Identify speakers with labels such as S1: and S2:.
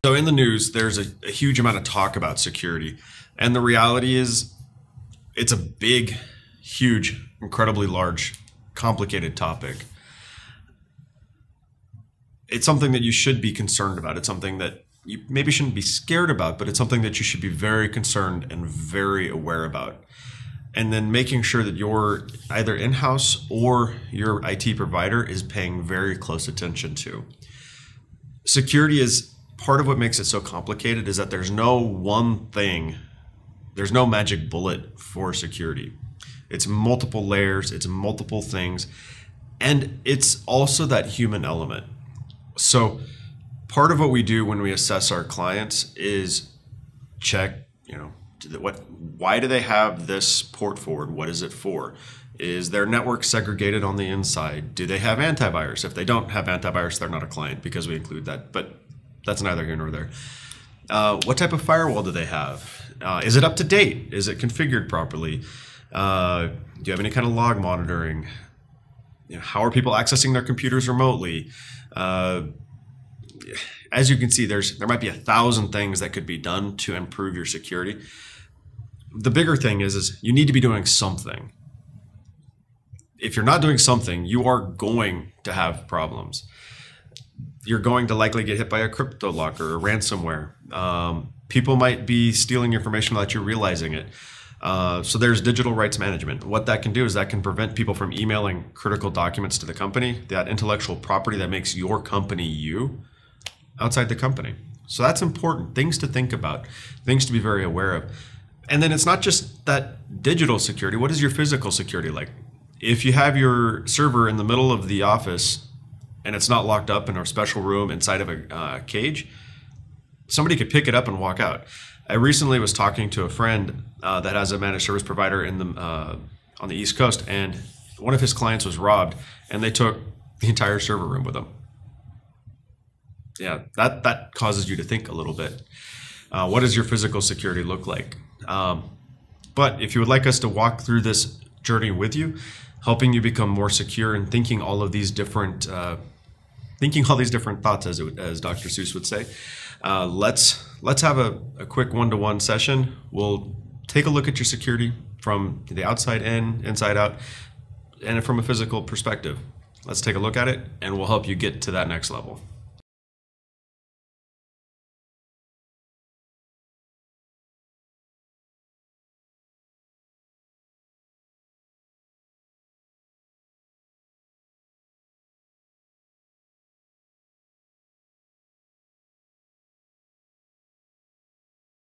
S1: So in the news, there's a huge amount of talk about security. And the reality is it's a big, huge, incredibly large, complicated topic. It's something that you should be concerned about. It's something that you maybe shouldn't be scared about, but it's something that you should be very concerned and very aware about. And then making sure that you're either in-house or your IT provider is paying very close attention to. Security is part of what makes it so complicated, is that there's no one thing, there's no magic bullet for security. It's multiple layers, it's multiple things, and it's also that human element. So part of what we do when we assess our clients is check, why do they have this port forward? What is it for? Is their network segregated on the inside? Do they have antivirus? If they don't have antivirus, they're not a client because we include that, but that's neither here nor there. What type of firewall do they have? Is it up to date? Is it configured properly? Do you have any kind of log monitoring? How are people accessing their computers remotely? As you can see, there might be 1,000 things that could be done to improve your security. The bigger thing is you need to be doing something. If you're not doing something, you are going to have problems. You're going to likely get hit by a crypto locker or ransomware. People might be stealing information without you realizing it. So there's digital rights management. What that can do is that can prevent people from emailing critical documents to the company, that intellectual property that makes your company you, outside the company. So that's important. Things to think about, things to be very aware of. And then it's not just that digital security. What is your physical security like? If you have your server in the middle of the office and it's not locked up in a special room inside of a cage, somebody could pick it up and walk out. I recently was talking to a friend that has a managed service provider in the on the East Coast, and one of his clients was robbed, and they took the entire server room with them. Yeah, that causes you to think a little bit. What does your physical security look like? But if you would like us to walk through this journey with you, helping you become more secure and thinking all these different thoughts, as Dr. Seuss would say, let's have a quick one-to-one session. We'll take a look at your security from the outside in, inside out, and from a physical perspective. Let's take a look at it, and we'll help you get to that next level.